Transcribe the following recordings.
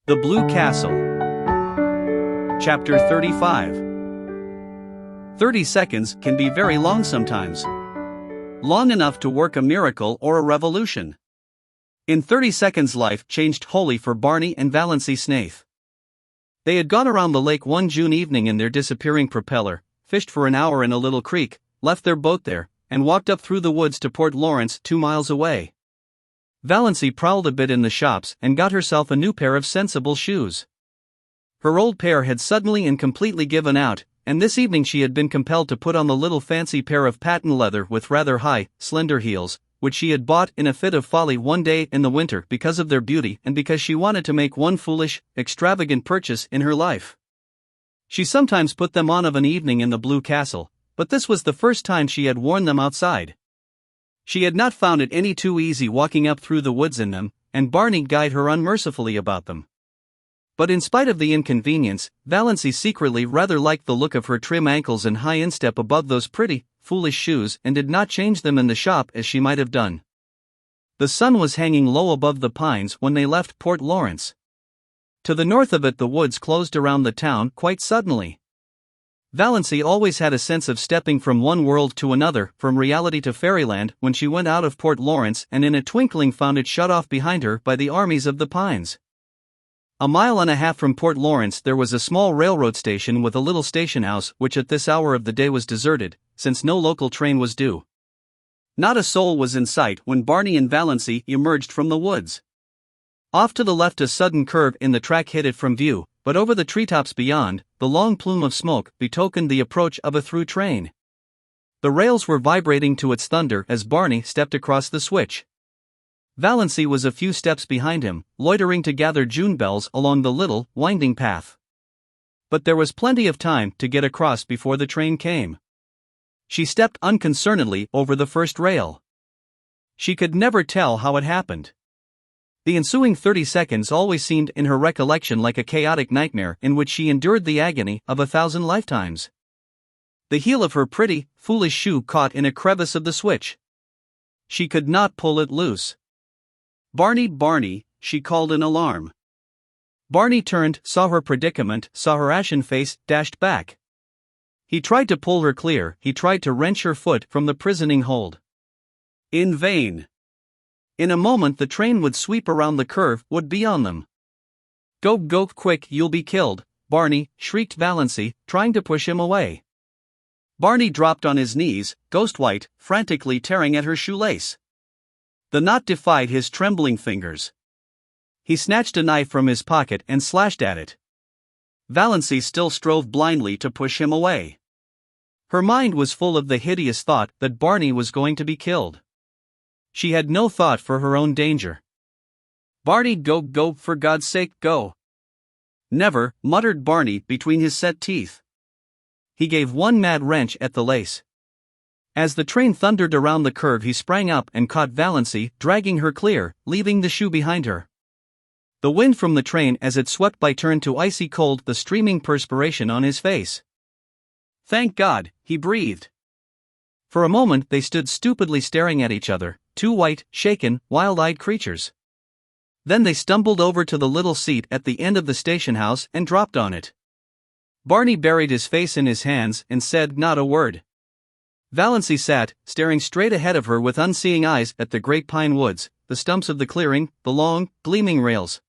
The Blue Castle. Chapter 35. 30 seconds can be very long sometimes. Long enough to work a miracle or a revolution. In 30 seconds, life changed wholly for Barney and Valancy Snaith. They had gone around the lake one June evening in their disappearing propeller, fished for an hour in a little creek, left their boat there, and walked up through the woods to Port Lawrence 2 miles away. Valancy prowled a bit in the shops and got herself a new pair of sensible shoes. Her old pair had suddenly and completely given out, and this evening she had been compelled to put on the little fancy pair of patent leather with rather high, slender heels, which she had bought in a fit of folly one day in the winter because of their beauty and because she wanted to make one foolish, extravagant purchase in her life. She sometimes put them on of an evening in the Blue Castle, but this was the first time she had worn them outside. She had not found it any too easy walking up through the woods in them, and Barney guyed her unmercifully about them. But in spite of the inconvenience, Valancy secretly rather liked the look of her trim ankles and high instep above those pretty, foolish shoes and did not change them in the shop as she might have done. The sun was hanging low above the pines when they left Port Lawrence. To the north of it the woods closed around the town quite suddenly. Valancy always had a sense of stepping from one world to another, from reality to fairyland, when she went out of Port Lawrence and in a twinkling found it shut off behind her by the armies of the pines. A mile and a half from Port Lawrence there was a small railroad station with a little station house which at this hour of the day was deserted, since no local train was due. Not a soul was in sight when Barney and Valancy emerged from the woods. Off to the left a sudden curve in the track hid it from view, but over the treetops beyond, the long plume of smoke betokened the approach of a through train. The rails were vibrating to its thunder as Barney stepped across the switch. Valancy was a few steps behind him, loitering to gather June bells along the little, winding path. But there was plenty of time to get across before the train came. She stepped unconcernedly over the first rail. She could never tell how it happened. The ensuing 30 seconds always seemed in her recollection like a chaotic nightmare in which she endured the agony of 1,000 lifetimes. The heel of her pretty, foolish shoe caught in a crevice of the switch. She could not pull it loose. "Barney, Barney," she called in alarm. Barney turned, saw her predicament, saw her ashen face, dashed back. He tried to pull her clear, he tried to wrench her foot from the prisoning hold. In vain. In a moment the train would sweep around the curve, would be on them. "Go, go, quick, you'll be killed, Barney," shrieked Valancy, trying to push him away. Barney dropped on his knees, ghost-white, frantically tearing at her shoelace. The knot defied his trembling fingers. He snatched a knife from his pocket and slashed at it. Valancy still strove blindly to push him away. Her mind was full of the hideous thought that Barney was going to be killed. She had no thought for her own danger. "Barney, go, go, for God's sake, go." "Never," muttered Barney between his set teeth. He gave one mad wrench at the lace. As the train thundered around the curve he sprang up and caught Valancy, dragging her clear, leaving the shoe behind her. The wind from the train as it swept by turned to icy cold the streaming perspiration on his face. "Thank God," he breathed. For a moment they stood stupidly staring at each other, two white, shaken, wild-eyed creatures. Then they stumbled over to the little seat at the end of the station house and dropped on it. Barney buried his face in his hands and said not a word. Valancy sat, staring straight ahead of her with unseeing eyes at the great pine woods, the stumps of the clearing, the long, gleaming rails.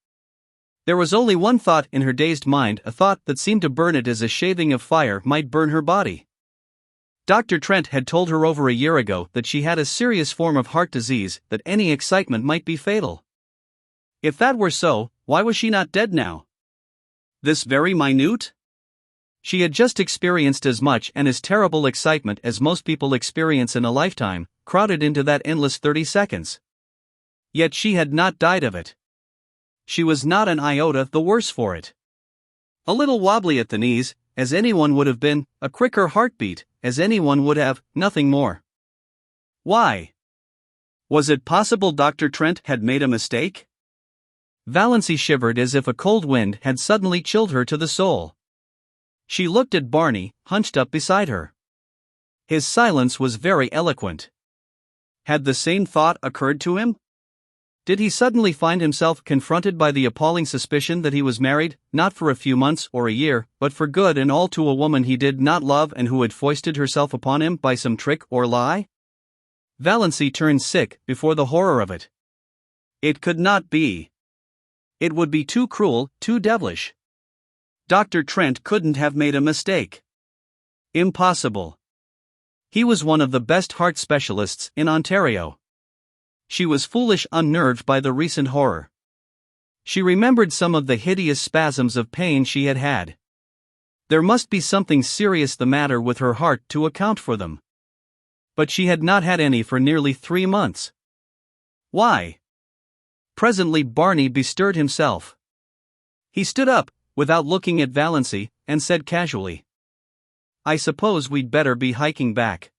There was only one thought in her dazed mind, a thought that seemed to burn it as a shaving of fire might burn her body. Dr. Trent had told her over a year ago that she had a serious form of heart disease, that any excitement might be fatal. If that were so, why was she not dead now? This very minute? She had just experienced as much and as terrible excitement as most people experience in a lifetime, crowded into that endless 30 seconds. Yet she had not died of it. She was not an iota the worse for it. A little wobbly at the knees, as anyone would have been, a quicker heartbeat, as anyone would have, nothing more. Why? Was it possible Dr. Trent had made a mistake? Valancy shivered as if a cold wind had suddenly chilled her to the soul. She looked at Barney, hunched up beside her. His silence was very eloquent. Had the same thought occurred to him? Did he suddenly find himself confronted by the appalling suspicion that he was married, not for a few months or a year, but for good and all to a woman he did not love and who had foisted herself upon him by some trick or lie? Valancy turned sick before the horror of it. It could not be. It would be too cruel, too devilish. Dr. Trent couldn't have made a mistake. Impossible. He was one of the best heart specialists in Ontario. She was foolish, unnerved by the recent horror. She remembered some of the hideous spasms of pain she had had. There must be something serious the matter with her heart to account for them. But she had not had any for nearly 3 months. Why? Presently Barney bestirred himself. He stood up, without looking at Valancy, and said casually, "I suppose we'd better be hiking back.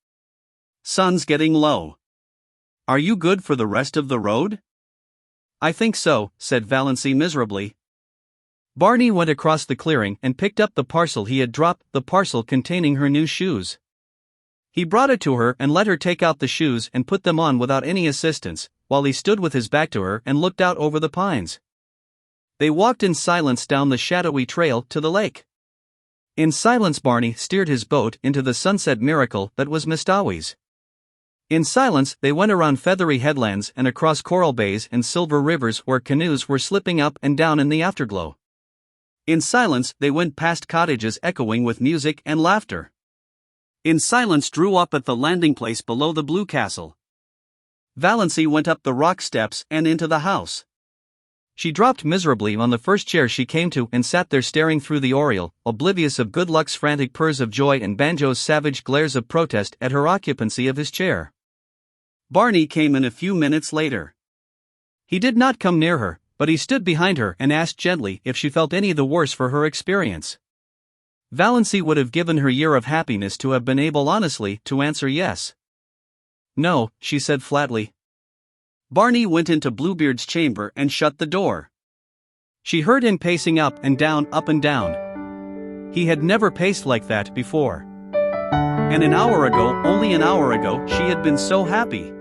Sun's getting low. Are you good for the rest of the road?" "I think so," said Valancy miserably. Barney went across the clearing and picked up the parcel he had dropped, the parcel containing her new shoes. He brought it to her and let her take out the shoes and put them on without any assistance, while he stood with his back to her and looked out over the pines. They walked in silence down the shadowy trail to the lake. In silence Barney steered his boat into the sunset miracle that was Mistawi's. In silence they went around feathery headlands and across coral bays and silver rivers where canoes were slipping up and down in the afterglow. In silence they went past cottages echoing with music and laughter. In silence drew up at the landing place below the Blue Castle. Valancy went up the rock steps and into the house. She dropped miserably on the first chair she came to and sat there staring through the oriel, oblivious of Good Luck's frantic purrs of joy and Banjo's savage glares of protest at her occupancy of his chair. Barney came in a few minutes later. He did not come near her, but he stood behind her and asked gently if she felt any the worse for her experience. Valancy would have given her year of happiness to have been able honestly to answer yes. "No," she said flatly. Barney went into Bluebeard's chamber and shut the door. She heard him pacing up and down, up and down. He had never paced like that before. And an hour ago, only an hour ago, she had been so happy.